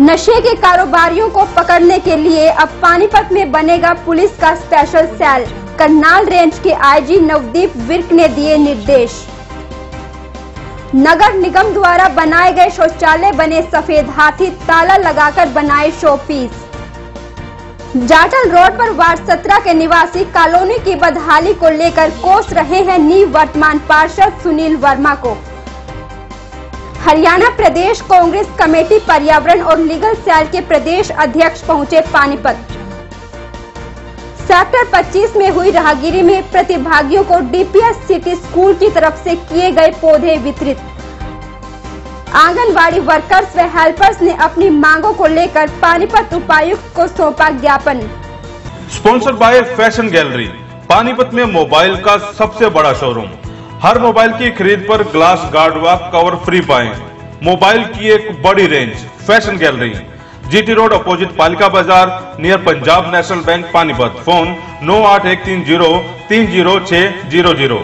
नशे के कारोबारियों को पकड़ने के लिए अब पानीपत में बनेगा पुलिस का स्पेशल सेल। करनाल रेंज के आईजी नवदीप विर्क ने दिए निर्देश। नगर निगम द्वारा बनाए गए शौचालय बने सफेद हाथी, ताला लगाकर बनाए शो पीस। जाटल रोड पर वार्ड 17 के निवासी कॉलोनी की बदहाली को लेकर कोस रहे हैं निवर्तमान पार्षद सुनील वर्मा को। हरियाणा प्रदेश कांग्रेस कमेटी पर्यावरण और लीगल सेल के प्रदेश अध्यक्ष पहुंचे पानीपत। सेक्टर 25 में हुई राहगीरी में प्रतिभागियों को डीपीएस सिटी स्कूल की तरफ से किए गए पौधे वितरित। आंगनबाड़ी वर्कर्स व हेल्पर्स ने अपनी मांगों को लेकर पानीपत उपायुक्त को सौंपा ज्ञापन। Sponsor by fashion gallery, Panipat में मोबाइल का सबसे बड़ा शोरूम। हर मोबाइल की खरीद पर ग्लास गार्ड व कवर फ्री पाएं। मोबाइल की एक बड़ी range. Fashion gallery, GT road opposite Palika Bazaar, near Punjab national bank, Panipat. Phone 9813030600।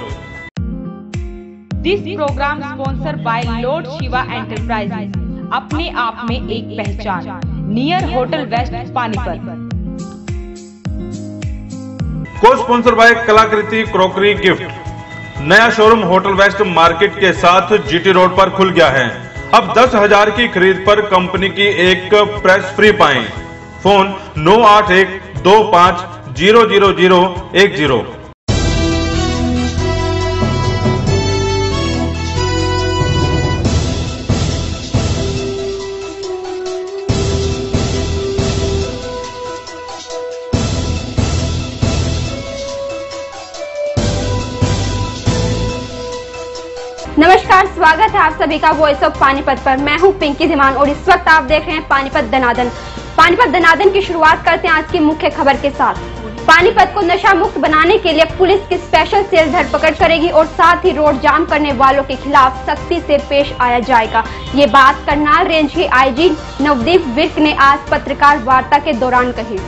This program sponsor by lord Shiva enterprises, अपने आप में एक पहचान, नियर होटल वेस्ट, पानीपत। को sponsor by Kalakriti crockery gift. नया शोरूम होटल वेस्ट मार्केट के साथ जीटी रोड पर खुल गया है। अब 10,000 की खरीद पर कंपनी की एक प्रेस फ्री पाएं। फोन 9812500010। नमस्कार, स्वागत है आप सभी का वॉइस ऑफ पानीपत पर। मैं हूं पिंकी धीमान और इस वक्त आप देख रहे हैं पानीपत दनादन। पानीपत दनादन की शुरुआत करते हैं आज की मुख्य खबर के साथ। पानीपत को नशा मुक्त बनाने के लिए पुलिस की स्पेशल सेल धरपकड़ करेगी और साथ ही रोड जाम करने वालों के खिलाफ सख्ती से पेश आया जाएगा। ये बात करनाल रेंज के आईजी नवदीप विर्क ने आज पत्रकार वार्ता के दौरान कही।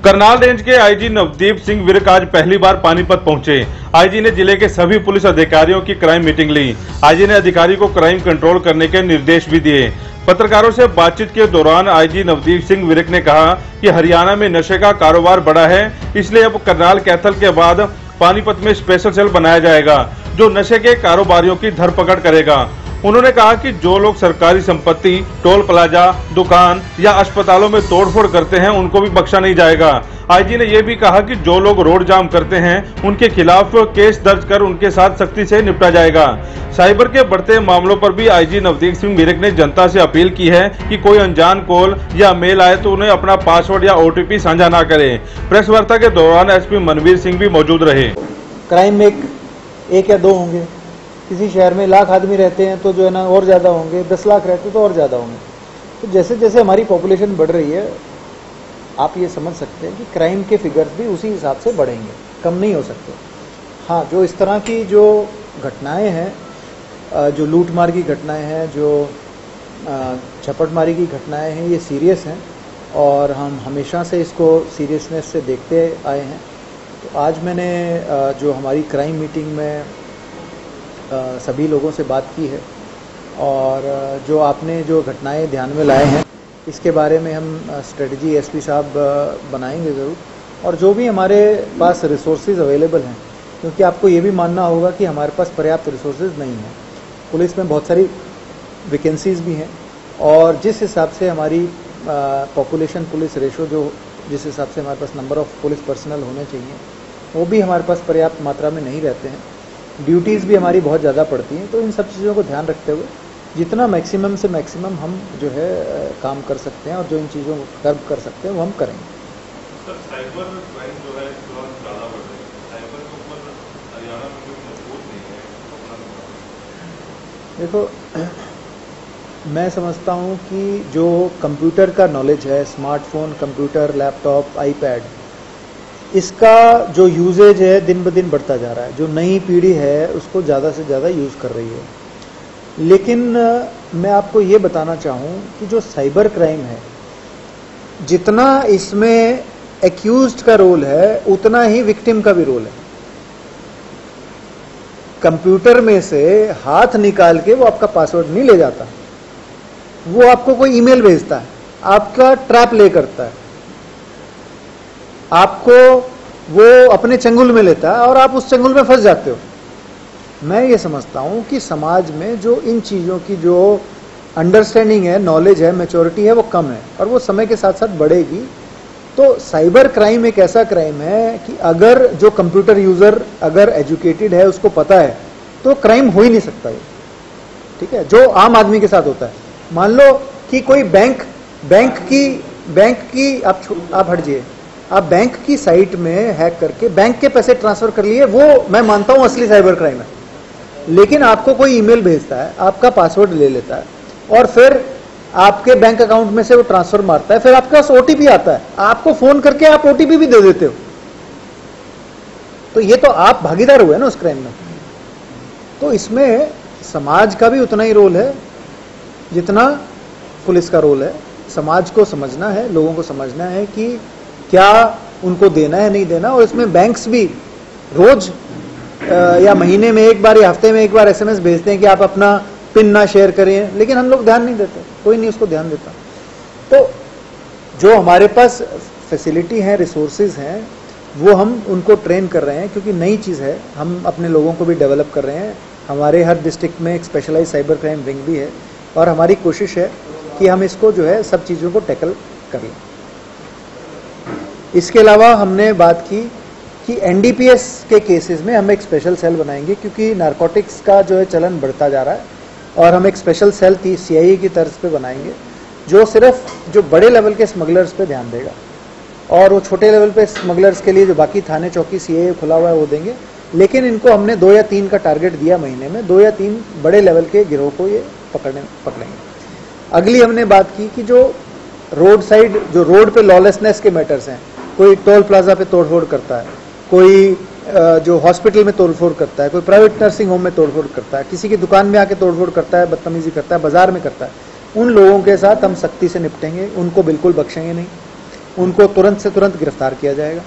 करनाल रेंज के आईजी नवदीप सिंह विर्क आज पहली बार पानीपत पहुंचे। आईजी ने जिले के सभी पुलिस अधिकारियों की क्राइम मीटिंग ली। आईजी ने अधिकारी को क्राइम कंट्रोल करने के निर्देश भी दिए। पत्रकारों से बातचीत के दौरान आईजी नवदीप सिंह विर्क ने कहा कि हरियाणा में नशे का कारोबार बढ़ा है, इसलिए अब करनाल कैथल के बाद पानीपत में स्पेशल सेल बनाया जाएगा जो नशे के कारोबारियों की धरपकड़ करेगा। उन्होंने कहा कि जो लोग सरकारी संपत्ति, टोल प्लाजा, दुकान या अस्पतालों में तोड़फोड़ करते हैं उनको भी बख्शा नहीं जाएगा। आईजी ने यह भी कहा कि जो लोग रोड जाम करते हैं उनके खिलाफ केस दर्ज कर उनके साथ सख्ती से निपटा जाएगा। साइबर के बढ़ते मामलों पर भी आईजी नवदीप सिंह विर्क ने जनता से अपील की है कि कोई अनजान कॉल या मेल आए तो उन्हें अपना पासवर्ड या ओटीपी साझा न करे। प्रेस वार्ता के दौरान एसपी मनवीर सिंह भी मौजूद रहे। क्राइम में एक या दो होंगे, किसी शहर में 1,00,000 आदमी रहते हैं तो जो है ना और ज़्यादा होंगे, 10 लाख रहते हैं तो और ज़्यादा होंगे। तो जैसे जैसे हमारी पॉपुलेशन बढ़ रही है आप ये समझ सकते हैं कि क्राइम के फिगर्स भी उसी हिसाब से बढ़ेंगे, कम नहीं हो सकते। हाँ, जो इस तरह की जो घटनाएं हैं, जो लूटमार की घटनाएं हैं, जो झपटमारी की घटनाएं हैं, ये सीरियस हैं और हम हमेशा से इसको सीरियसनेस से देखते आए हैं। तो आज मैंने जो हमारी क्राइम मीटिंग में सभी लोगों से बात की है और जो आपने जो घटनाएं ध्यान में लाए हैं इसके बारे में हम स्ट्रेटजी एसपी साहब बनाएंगे ज़रूर। और जो भी हमारे पास रिसोर्सेज अवेलेबल हैं, क्योंकि आपको ये भी मानना होगा कि हमारे पास पर्याप्त रिसोर्सेज नहीं हैं। पुलिस में बहुत सारी वैकेंसीज भी हैं और जिस हिसाब से हमारी पॉपुलेशन पुलिस रेशो जिस हिसाब से हमारे पास नंबर ऑफ पुलिस पर्सनल होने चाहिए वो भी हमारे पास पर्याप्त मात्रा में नहीं रहते हैं। ड्यूटीज़ भी हमारी बहुत ज़्यादा पड़ती हैं। तो इन सब चीज़ों को ध्यान रखते हुए जितना मैक्सिमम से मैक्सिमम हम जो है काम कर सकते हैं और जो इन चीज़ों को कर्ब कर सकते हैं वो हम करेंगे। सर, साइबर क्राइम जो है ज़्यादा बढ़ रही है, साइबर के ऊपर हरियाणा में भी मजबूत नहीं है। देखो, मैं समझता हूँ कि जो कंप्यूटर का नॉलेज है, स्मार्टफोन, कंप्यूटर, लैपटॉप, आईपैड, इसका जो यूजेज है दिन ब दिन बढ़ता जा रहा है। जो नई पीढ़ी है उसको ज़्यादा से ज़्यादा यूज़ कर रही है। लेकिन मैं आपको ये बताना चाहूँ कि जो साइबर क्राइम है, जितना इसमें एक्यूज्ड का रोल है उतना ही विक्टिम का भी रोल है। कंप्यूटर में से हाथ निकाल के वो आपका पासवर्ड नहीं ले जाता, वो आपको कोई ईमेल भेजता है, आपका ट्रैप ले करता है, आपको वो अपने चंगुल में लेता है और आप उस चंगुल में फंस जाते हो। मैं ये समझता हूं कि समाज में जो इन चीजों की जो अंडरस्टैंडिंग है, नॉलेज है, मैच्योरिटी है, वो कम है और वो समय के साथ साथ बढ़ेगी। तो साइबर क्राइम एक ऐसा क्राइम है कि अगर जो कंप्यूटर यूजर अगर एजुकेटेड है, उसको पता है, तो क्राइम हो ही नहीं सकता ये, ठीक है, जो आम आदमी के साथ होता है। मान लो कि कोई बैंक की आप हटिए, आप बैंक की साइट में हैक करके बैंक के पैसे ट्रांसफर कर लिए, वो मैं मानता हूं असली साइबर क्राइम है। लेकिन आपको कोई ईमेल भेजता है, आपका पासवर्ड ले लेता है और फिर आपके बैंक अकाउंट में से वो ट्रांसफर मारता है, फिर आपके पास ओटीपी आता है, आपको फोन करके आप ओटीपी भी दे देते हो, तो ये तो आप भागीदार हुए ना उस क्राइम में। तो इसमें समाज का भी उतना ही रोल है जितना पुलिस का रोल है। समाज को समझना है, लोगों को समझना है कि क्या उनको देना है, नहीं देना। और इसमें बैंक्स भी रोज या महीने में एक बार या हफ्ते में एक बार एसएमएस भेजते हैं कि आप अपना पिन ना शेयर करें, लेकिन हम लोग ध्यान नहीं देते, कोई नहीं उसको ध्यान देता। तो जो हमारे पास फैसिलिटी है, रिसोर्सेज हैं, वो हम उनको ट्रेन कर रहे हैं, क्योंकि नई चीज़ है, हम अपने लोगों को भी डेवलप कर रहे हैं। हमारे हर डिस्ट्रिक्ट में एक स्पेशलाइज साइबर क्राइम विंग भी है और हमारी कोशिश है कि हम इसको जो है सब चीज़ों को टैकल कर लें। इसके अलावा हमने बात की कि एनडीपीएस के केसेस में हम एक स्पेशल सेल बनाएंगे, क्योंकि नारकोटिक्स का जो है चलन बढ़ता जा रहा है और हम एक स्पेशल सेल सीआईए की तर्ज पे बनाएंगे, जो सिर्फ जो बड़े लेवल के स्मगलर्स पे ध्यान देगा और वो छोटे लेवल पे स्मगलर्स के लिए जो बाकी थाने चौकी सीआईए खुला हुआ है वो देंगे। लेकिन इनको हमने 2 या 3 का टारगेट दिया महीने में, 2 या 3 बड़े लेवल के गिरोह को ये पकड़ेंगे। अगली हमने बात की कि जो रोड साइड, जो रोड पे लॉलेसनेस के मैटर्स हैं, कोई टोल प्लाजा पे तोड़फोड़ करता है, कोई जो हॉस्पिटल में तोड़फोड़ करता है, कोई प्राइवेट नर्सिंग होम में तोड़फोड़ करता है, किसी की दुकान में आके तोड़फोड़ करता है, बदतमीजी करता है, बाजार में करता है, उन लोगों के साथ हम सख्ती से निपटेंगे, उनको बिल्कुल बख्शेंगे नहीं, उनको तुरंत से तुरंत गिरफ्तार किया जाएगा।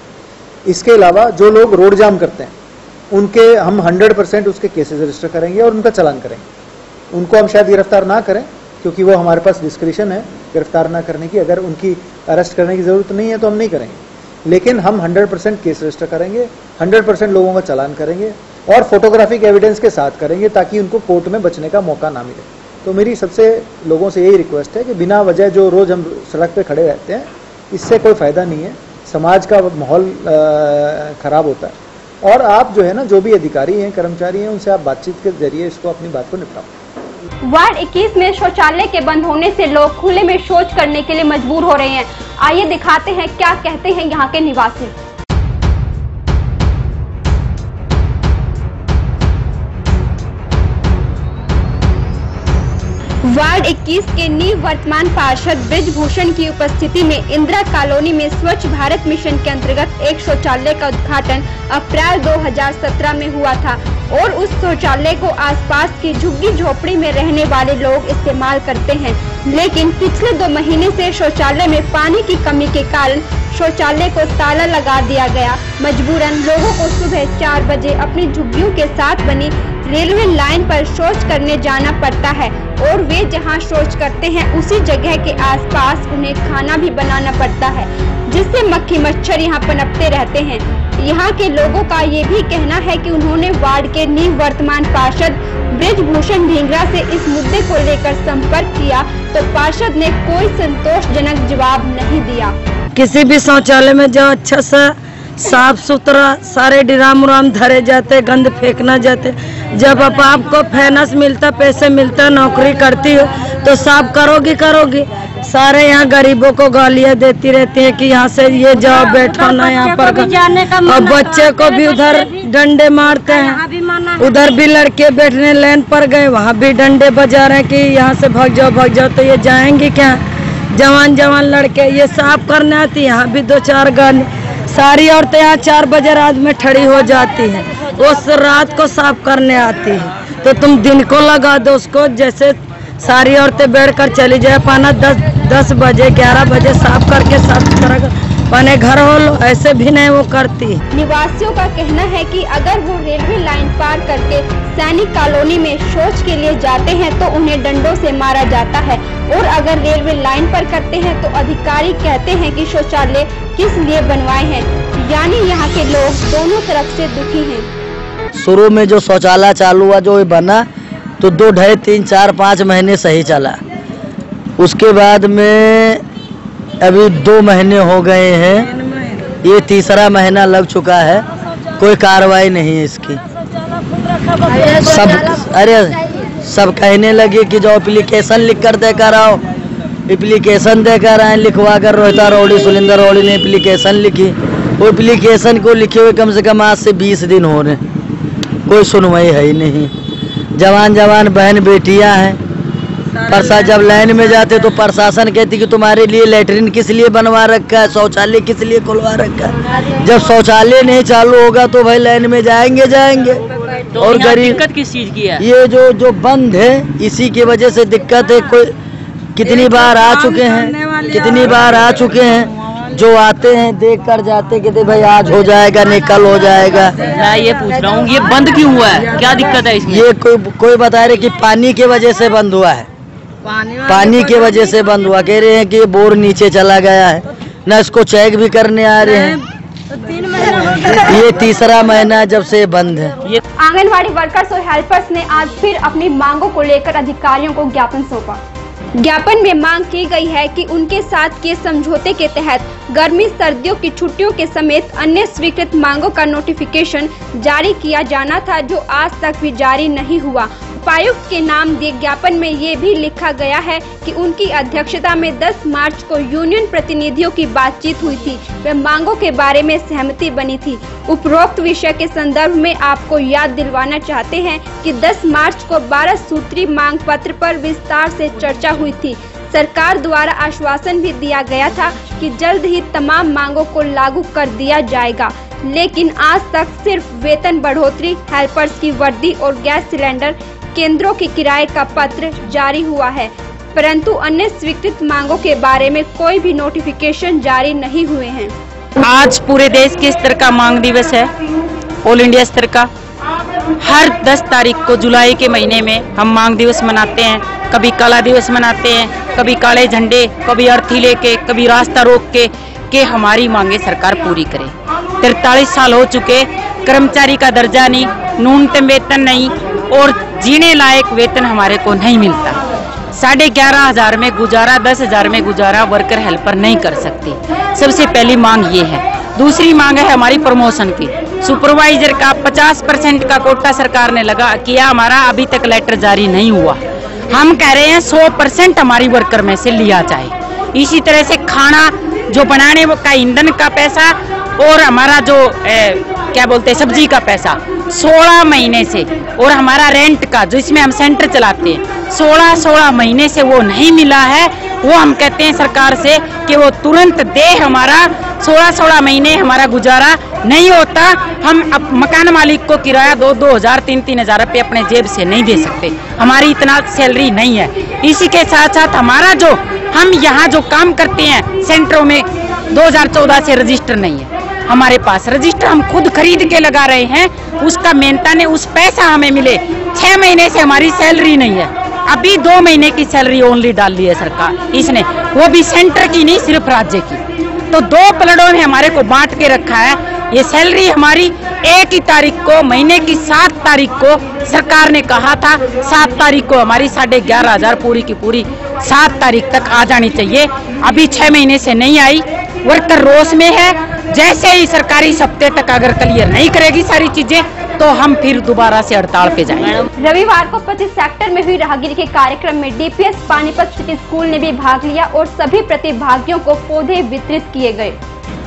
इसके अलावा जो लोग रोड जाम करते हैं, उनके हम 100% उसके केसेस रजिस्टर करेंगे और उनका चालान करेंगे। उनको हम शायद गिरफ्तार ना करें, क्योंकि वो हमारे पास डिस्क्रिशन है गिरफ्तार ना करने की, अगर उनकी अरेस्ट करने की जरूरत नहीं है तो हम नहीं करेंगे, लेकिन हम 100% केस रजिस्टर करेंगे, 100% लोगों का चालान करेंगे और फोटोग्राफिक एविडेंस के साथ करेंगे, ताकि उनको कोर्ट में बचने का मौका ना मिले। तो मेरी सबसे लोगों से यही रिक्वेस्ट है कि बिना वजह जो रोज हम सड़क पे खड़े रहते हैं, इससे कोई फायदा नहीं है, समाज का माहौल खराब होता है। और आप जो है ना, जो भी अधिकारी हैं, कर्मचारी हैं, उनसे आप बातचीत के जरिए इसको अपनी बात को निपटाओ। वार्ड 21 में शौचालय के बंद होने से लोग खुले में शौच करने के लिए मजबूर हो रहे हैं। आइए दिखाते हैं क्या कहते हैं यहाँ के निवासी। वार्ड 21 के निवर्तमान पार्षद ब्रिजभूषण की उपस्थिति में इंदिरा कॉलोनी में स्वच्छ भारत मिशन के अंतर्गत एक शौचालय का उद्घाटन अप्रैल 2017 में हुआ था और उस शौचालय को आसपास की झुग्गी झोपड़ी में रहने वाले लोग इस्तेमाल करते हैं। लेकिन पिछले 2 महीने से शौचालय में पानी की कमी के कारण शौचालय को ताला लगा दिया गया। मजबूरन लोगों को सुबह 4 बजे अपनी झुग्गियों के साथ बनी रेलवे लाइन पर शौच करने जाना पड़ता है और वे जहां शौच करते हैं उसी जगह के आसपास उन्हें खाना भी बनाना पड़ता है, जिससे मक्खी मच्छर यहां पनपते रहते हैं। यहां के लोगों का ये भी कहना है कि उन्होंने वार्ड के निवर्तमान पार्षद ब्रिजभूषण ढींगरा से इस मुद्दे को लेकर संपर्क किया तो पार्षद ने कोई संतोषजनक जवाब नहीं दिया। किसी भी शौचालय में जाओ, अच्छा सा साफ सुथरा सारे ड्राम उराम धरे जाते, गंद फेंकना जाते। जब अब आपको फाइनेंस मिलता, पैसे मिलता, नौकरी करती हो तो साफ करोगी। सारे यहाँ गरीबों को गालियाँ देती रहती है कि यहाँ से ये जाओ, बैठो ना यहाँ पर, और बच्चे को भी उधर डंडे मारते हैं। उधर भी लड़के बैठने लाइन पर गए, वहाँ भी डंडे बजा रहे हैं कि यहाँ से भाग जाओ। तो ये जाएंगे क्या? जवान लड़के ये साफ करने आती, यहाँ भी 2-4 गाली। सारी औरतें यहाँ 4 बजे रात में खड़ी हो जाती हैं, उस रात को साफ करने आती है। तो तुम दिन को लगा दो उसको, जैसे सारी औरतें बैठ कर चली जाए, पाना 10 बजे 11 बजे साफ करके साफ सुथरा पने घर हो लो, ऐसे भी नहीं वो करती। निवासियों का कहना है कि अगर वो रेलवे लाइन पार करके सैनिक कॉलोनी में शौच के लिए जाते हैं तो उन्हें डंडों से मारा जाता है, और अगर रेलवे लाइन पर करते हैं तो अधिकारी कहते हैं कि शौचालय किस लिए बनवाए हैं। यानी यहाँ के लोग दोनों तरफ से दुखी हैं। शुरू में जो शौचालय चालू हुआ, जो बना तो 2, 2.5, 3, 4, 5 महीने सही चला। उसके बाद में अभी 2 महीने हो गए हैं, ये तीसरा महीना लग चुका है, कोई कार्रवाई नहीं है इसकी। सब कहने लगे कि जो एप्लीकेशन लिख कर देकर आओ, एप्लीकेशन देकर आए, लिखवा कर रोहिता रोड़ी सुलिंदर रोड़ी ने एप्लीकेशन लिखी। वो एप्लीकेशन को लिखे हुए कम से कम आज से 20 दिन हो रहे, कोई सुनवाई है ही नहीं। जवान जवान बहन बेटियां हैं, जब लाइन में जाते तो प्रशासन कहती कि तुम्हारे लिए लेटरिन किस लिए बनवा रखा है, शौचालय किस लिए खुलवा रखा है। जब शौचालय नहीं चालू होगा तो भाई लाइन में जाएंगे। तो और गरीब दिक्कत किस चीज की है? ये जो बंद है, इसी की वजह से दिक्कत है। कोई कितनी बार आ चुके हैं, जो आते हैं देख कर जाते कहते भाई आज हो जाएगा, नहीं कल हो जाएगा। मैं ये पूछ रहा हूँ, ये बंद क्यों हुआ है, क्या दिक्कत है इसमें? ये कोई बता रहे कि पानी की वजह से बंद हुआ है, पानी की वजह से बंद हुआ। कह रहे हैं कि ये बोर नीचे चला गया है, न इसको चेक भी करने आ रहे हैं। ये तीसरा महीना जब से बंद है। आंगनवाड़ी वर्कर्स और हेल्पर्स ने आज फिर अपनी मांगों को लेकर अधिकारियों को ज्ञापन सौंपा। ज्ञापन में मांग की गई है कि उनके साथ के समझौते के तहत गर्मी सर्दियों की छुट्टियों के समेत अन्य स्वीकृत मांगों का नोटिफिकेशन जारी किया जाना था, जो आज तक भी जारी नहीं हुआ। उपायुक्त के नाम दिए ज्ञापन में ये भी लिखा गया है कि उनकी अध्यक्षता में 10 मार्च को यूनियन प्रतिनिधियों की बातचीत हुई थी, वे मांगों के बारे में सहमति बनी थी। उपरोक्त विषय के संदर्भ में आपको याद दिलवाना चाहते हैं कि 10 मार्च को 12 सूत्री मांग पत्र पर विस्तार से चर्चा हुई थी। सरकार द्वारा आश्वासन भी दिया गया था कि जल्द ही तमाम मांगों को लागू कर दिया जाएगा, लेकिन आज तक सिर्फ वेतन बढ़ोतरी, हेल्पर्स की वर्दी और गैस सिलेंडर केंद्रों के किराए का पत्र जारी हुआ है, परंतु अन्य स्वीकृत मांगों के बारे में कोई भी नोटिफिकेशन जारी नहीं हुए हैं। आज पूरे देश के स्तर का मांग दिवस है, ऑल इंडिया स्तर का। हर 10 तारीख को जुलाई के महीने में हम मांग दिवस मनाते हैं। कभी काला दिवस मनाते हैं, कभी काले झंडे, कभी अर्थी लेके, कभी रास्ता रोक के हमारी मांगे सरकार पूरी करे। 43 साल हो चुके, कर्मचारी का दर्जा नहीं, न्यूनतम वेतन नहीं और जीने लायक वेतन हमारे को नहीं मिलता। 11,500 में गुजारा, 10,000 में गुजारा वर्कर हेल्पर नहीं कर सकते। सबसे पहली मांग ये है। दूसरी मांग है हमारी प्रमोशन की। सुपरवाइजर का 50% का कोटा सरकार ने लगा किया, हमारा अभी तक लेटर जारी नहीं हुआ। हम कह रहे हैं 100% हमारी वर्कर में से लिया जाए। इसी तरह से खाना जो बनाने का ईंधन का पैसा और हमारा जो क्या बोलते हैं सब्जी का पैसा 16 महीने से, और हमारा रेंट का जो इसमें हम सेंटर चलाते हैं 16 महीने से वो नहीं मिला है। वो हम कहते हैं सरकार से कि वो तुरंत दे। हमारा 16 महीने हमारा गुजारा नहीं होता। हम मकान मालिक को किराया 2,000, 3,000 रुपये अपने जेब से नहीं दे सकते, हमारी इतना सैलरी नहीं है। इसी के साथ साथ हमारा जो हम यहाँ जो काम करते हैं सेंटरों में 2014 से रजिस्टर नहीं है हमारे पास। रजिस्टर हम खुद खरीद के लगा रहे हैं, उसका मेहनता ने उस पैसा हमें मिले। 6 महीने से हमारी सैलरी नहीं है। अभी 2 महीने की सैलरी ओनली डाल दी है सरकार इसने, वो भी सेंटर की नहीं, सिर्फ राज्य की। तो 2 पलड़ों में हमारे को बांट के रखा है। ये सैलरी हमारी 1 ही तारीख को, महीने की 7 तारीख को सरकार ने कहा था 7 तारीख को हमारी 11,500 पूरी की पूरी 7 तारीख तक आ जानी चाहिए। अभी 6 महीने से नहीं आई। वर्कर रोष में है। जैसे ही सरकारी सप्ताह तक अगर क्लियर नहीं करेगी सारी चीजें तो हम फिर दोबारा से हड़ताल पे जाएंगे। रविवार को 25 सेक्टर में हुई राहगीरी के कार्यक्रम में डीपीएस पानीपत सिटी स्कूल ने भी भाग लिया और सभी प्रतिभागियों को पौधे वितरित किए गए।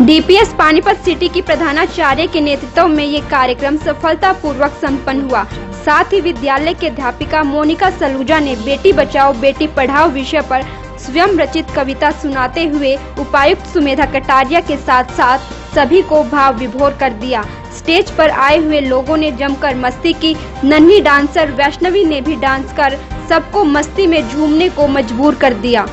डीपीएस पानीपत सिटी की प्रधानाचार्य के नेतृत्व में ये कार्यक्रम सफलतापूर्वक संपन्न हुआ। साथ ही विद्यालय के अध्यापिका मोनिका सलूजा ने बेटी बचाओ बेटी पढ़ाओ विषय पर स्वयं रचित कविता सुनाते हुए उपायुक्त सुमेधा कटारिया के साथ साथ सभी को भाव विभोर कर दिया। स्टेज पर आए हुए लोगों ने जमकर मस्ती की। नन्ही डांसर वैष्णवी ने भी डांस कर सबको मस्ती में झूमने को मजबूर कर दिया।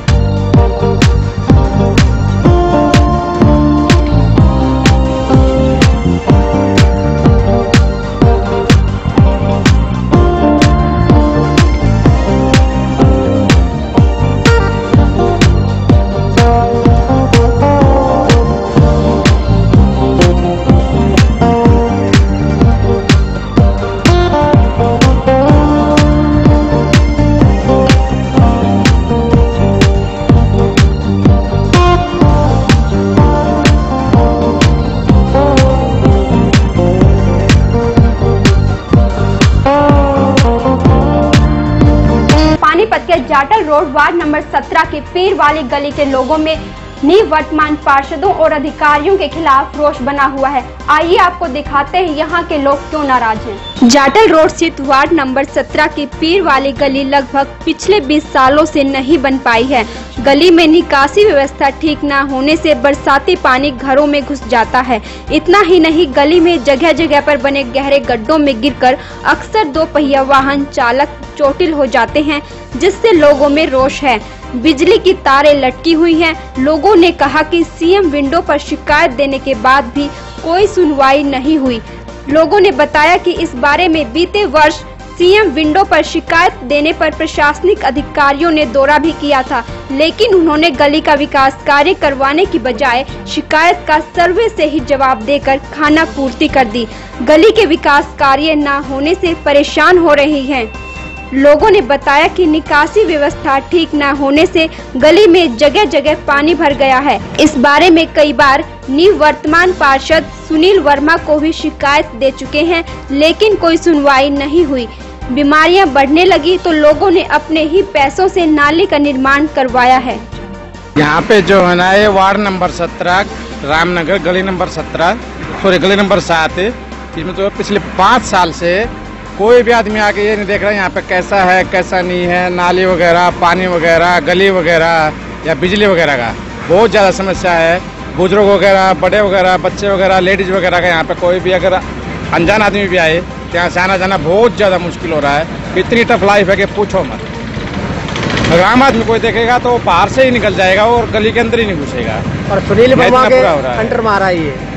जाटल रोड वार्ड नंबर 17 के पीर वाली गली के लोगों में निवर्तमान पार्षदों और अधिकारियों के खिलाफ रोष बना हुआ है। आइए आपको दिखाते हैं यहाँ के लोग क्यों नाराज हैं। जाटल रोड स्थित वार्ड नंबर 17 की पीर वाली गली लगभग पिछले 20 सालों से नहीं बन पाई है। गली में निकासी व्यवस्था ठीक न होने से बरसाती पानी घरों में घुस जाता है। इतना ही नहीं, गली में जगह जगह पर बने गहरे गड्ढों में गिरकर अक्सर 2 पहिया वाहन चालक चोटिल हो जाते हैं, जिससे लोगों में रोष है। बिजली की तारें लटकी हुई हैं। लोगों ने कहा कि सीएम विंडो पर शिकायत देने के बाद भी कोई सुनवाई नहीं हुई। लोगों ने बताया कि इस बारे में बीते वर्ष सीएम विंडो पर शिकायत देने पर प्रशासनिक अधिकारियों ने दौरा भी किया था, लेकिन उन्होंने गली का विकास कार्य करवाने की बजाय शिकायत का सर्वे से ही जवाब देकर खाना पूर्ति कर दी। गली के विकास कार्य न होने से परेशान हो रही हैं। लोगों ने बताया कि निकासी व्यवस्था ठीक न होने से गली में जगह जगह पानी भर गया है। इस बारे में कई बार निवर्तमान पार्षद सुनील वर्मा को भी शिकायत दे चुके हैं, लेकिन कोई सुनवाई नहीं हुई। बीमारियां बढ़ने लगी तो लोगों ने अपने ही पैसों से नाले का निर्माण करवाया है। यहाँ पे जो है ना, ये वार्ड नंबर 17 रामनगर गली नंबर 17 सॉरी गली नंबर 7, इसमें तो पिछले 5 साल से कोई भी आदमी आके ये नहीं देख रहा यहाँ पे कैसा है कैसा नहीं है। नाली वगैरह, पानी वगैरह, गली वगैरह या बिजली वगैरह का बहुत ज़्यादा समस्या है। बुजुर्ग वगैरह, बड़े वगैरह, बच्चे वगैरह, लेडीज वगैरह का यहाँ पे कोई भी अगर अनजान आदमी भी आए तो यहाँ से आना जाना बहुत ज़्यादा मुश्किल हो रहा है। इतनी टफ लाइफ है कि पूछो मत। अगर आम आदमी कोई देखेगा तो बाहर से ही निकल जाएगा और गली के अंदर ही नहीं घुसेगा। और सुनील वर्मा के अंडर मारा ही है,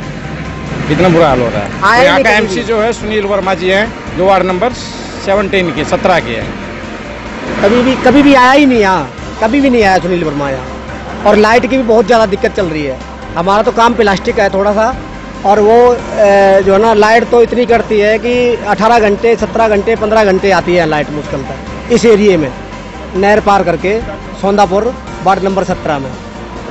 इतना बुरा हाल हो रहा है। यहाँ का एमसी जो है सुनील वर्मा जी हैं, जो वार्ड नंबर 17 के हैं। कभी भी आया ही नहीं यहाँ, कभी भी नहीं आया सुनील वर्मा यहाँ। और लाइट की भी बहुत ज़्यादा दिक्कत चल रही है। हमारा तो काम प्लास्टिक है थोड़ा सा, और वो जो है ना लाइट तो इतनी करती है कि 18 घंटे 17 घंटे 15 घंटे आती है लाइट मुश्किल तक इस एरिए में, नहर पार करके सौंदापुर वार्ड नंबर 17 में।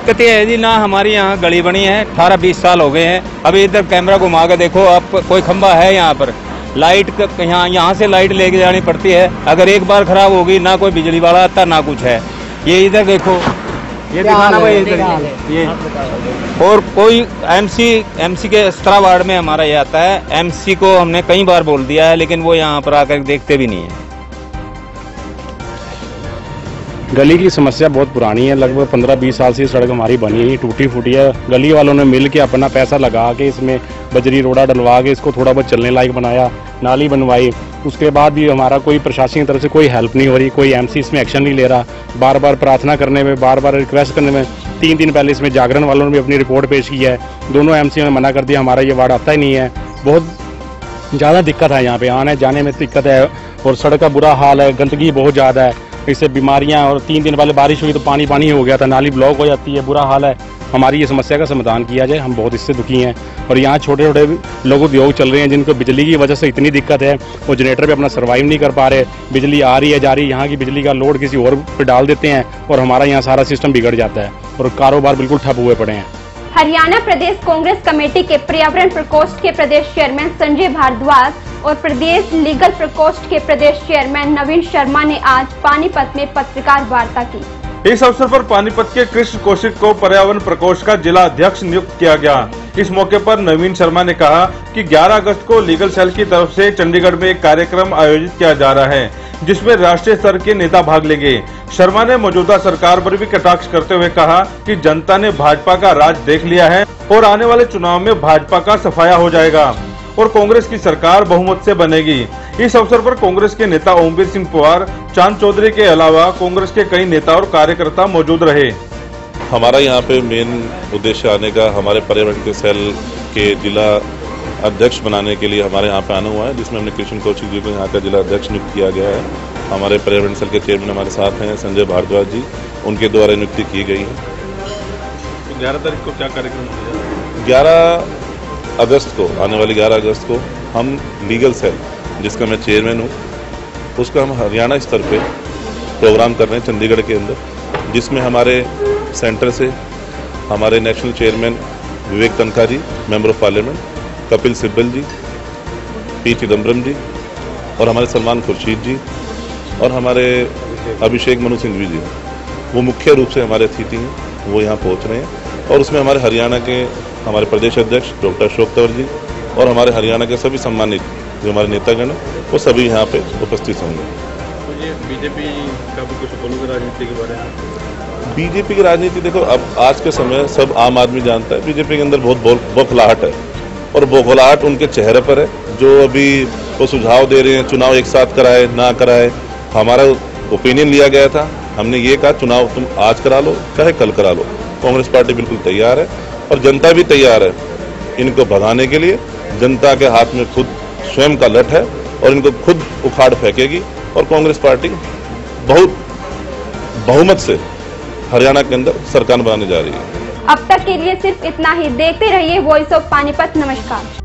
कहते हैं जी ना, हमारी यहाँ गली बनी है 18-20 साल हो गए हैं। अभी इधर कैमरा घुमा के देखो आप, कोई खंबा है यहाँ पर? लाइट यहाँ से लाइट लेके जानी पड़ती है। अगर एक बार खराब होगी ना कोई बिजली वाला आता ना कुछ है। ये इधर देखो, ये दिखाना भाई इधर ये। और कोई एमसी के 17 वार्ड में हमारा ये आता है। एमसी को हमने कई बार बोल दिया है, लेकिन वो यहाँ पर आकर देखते भी नहीं है। गली की समस्या बहुत पुरानी है, लगभग 15-20 साल से सड़क हमारी बनी है, टूटी फूटी है। गली वालों ने मिल के अपना पैसा लगा के इसमें बजरी रोड़ा डलवा के इसको थोड़ा बहुत चलने लायक बनाया, नाली बनवाई। उसके बाद भी हमारा कोई प्रशासन की तरफ से कोई हेल्प नहीं हो रही, कोई एमसी इसमें एक्शन नहीं ले रहा। बार बार प्रार्थना करने में, बार बार रिक्वेस्ट करने में, 3 दिन पहले इसमें जागरण वालों ने भी अपनी रिपोर्ट पेश की है। दोनों एमसी ने मना कर दिया, हमारा ये वार्ड आता ही नहीं है। बहुत ज़्यादा दिक्कत है यहाँ पे, आने जाने में दिक्कत है और सड़क का बुरा हाल है, गंदगी बहुत ज़्यादा है, इससे बीमारियां। और 3 दिन पहले बारिश हुई तो पानी पानी हो गया था, नाली ब्लॉक हो जाती है, बुरा हाल है। हमारी ये समस्या का समाधान किया जाए, हम बहुत इससे दुखी हैं। और यहाँ छोटे छोटे लोग उद्योग चल रहे हैं जिनको बिजली की वजह से इतनी दिक्कत है, वो जनरेटर पे अपना सर्वाइव नहीं कर पा रहे। बिजली आ रही है जा रही है, यहाँ की बिजली का लोड किसी और पे डाल देते हैं और हमारा यहाँ सारा सिस्टम बिगड़ जाता है और कारोबार बिल्कुल ठप हुए पड़े हैं। हरियाणा प्रदेश कांग्रेस कमेटी के पर्यावरण प्रकोष्ठ के प्रदेश चेयरमैन संजय भारद्वाज और प्रदेश लीगल प्रकोष्ठ के प्रदेश चेयरमैन नवीन शर्मा ने आज पानीपत में पत्रकार वार्ता की। इस अवसर पर पानीपत के कृष्ण कौशिक को पर्यावरण प्रकोष्ठ का जिला अध्यक्ष नियुक्त किया गया। इस मौके पर नवीन शर्मा ने कहा कि 11 अगस्त को लीगल सेल की तरफ से चंडीगढ़ में एक कार्यक्रम आयोजित किया जा रहा है, जिसमें राष्ट्रीय स्तर के नेता भाग लेंगे। शर्मा ने मौजूदा सरकार पर भी कटाक्ष करते हुए कहा कि जनता ने भाजपा का राज देख लिया है और आने वाले चुनाव में भाजपा का सफाया हो जाएगा और कांग्रेस की सरकार बहुमत से बनेगी। इस अवसर पर कांग्रेस के नेता ओमवीर सिंह पवार, चांद चौधरी के अलावा कांग्रेस के कई नेता और कार्यकर्ता मौजूद रहे। हमारा यहाँ पे मेन उद्देश्य आने का, हमारे पर्यावरण के सेल के जिला अध्यक्ष बनाने के लिए हमारे यहाँ पे आना हुआ है, जिसमें हमने कृष्ण कौशिक जी को यहाँ का जिला अध्यक्ष नियुक्त किया गया है। हमारे पर्यावरण सेल के चेयरमैन हमारे साथ हैं संजय भारद्वाज जी, उनके द्वारा नियुक्ति की गई है। तो 11 तारीख को क्या कार्यक्रम होगा? 11 अगस्त को, आने वाली 11 अगस्त को हम लीगल सेल, जिसका मैं चेयरमैन हूँ, उसका हम हरियाणा स्तर पे प्रोग्राम कर रहे हैं चंडीगढ़ के अंदर, जिसमें हमारे सेंटर से हमारे national chairman Vivek Tankha ji, member of parliament, Kapil Sibal ji, P Chidambaram ji और हमारे सलमान खुर्शीद जी और हमारे अभिषेक मनु सिंघवी जी, वो मुख्य रूप से हमारे अतिथि हैं, वो यहाँ पहुँच रहे हैं। और उसमें हमारे हरियाणा के हमारे प्रदेश अध्यक्ष डॉक्टर अशोक तंवर जी और हमारे हरियाणा के सभी सम्मानित जो हमारे नेतागण हैं वो सभी यहाँ पे उपस्थित होंगे। तो ये बीजेपी का भी कुछ बोलोगे राजनीति के बारे में? बीजेपी की राजनीति देखो, अब आज के समय सब आम आदमी जानता है बीजेपी के अंदर बहुत बौखलाहट है, और बौखलाहट उनके चेहरे पर है। जो अभी वो सुझाव दे रहे हैं चुनाव एक साथ कराए ना कराए, हमारा ओपिनियन लिया गया था, हमने ये कहा चुनाव तुम आज करा लो चाहे कल करा लो। कांग्रेस पार्टी बिल्कुल तैयार है और जनता भी तैयार है इनको भगाने के लिए। जनता के हाथ में खुद स्वयं का लठ है और इनको खुद उखाड़ फेंकेगी, और कांग्रेस पार्टी बहुत बहुमत से हरियाणा के अंदर सरकार बनाने जा रही है। अब तक के लिए सिर्फ इतना ही। देखते रहिए वॉइस ऑफ पानीपत। नमस्कार।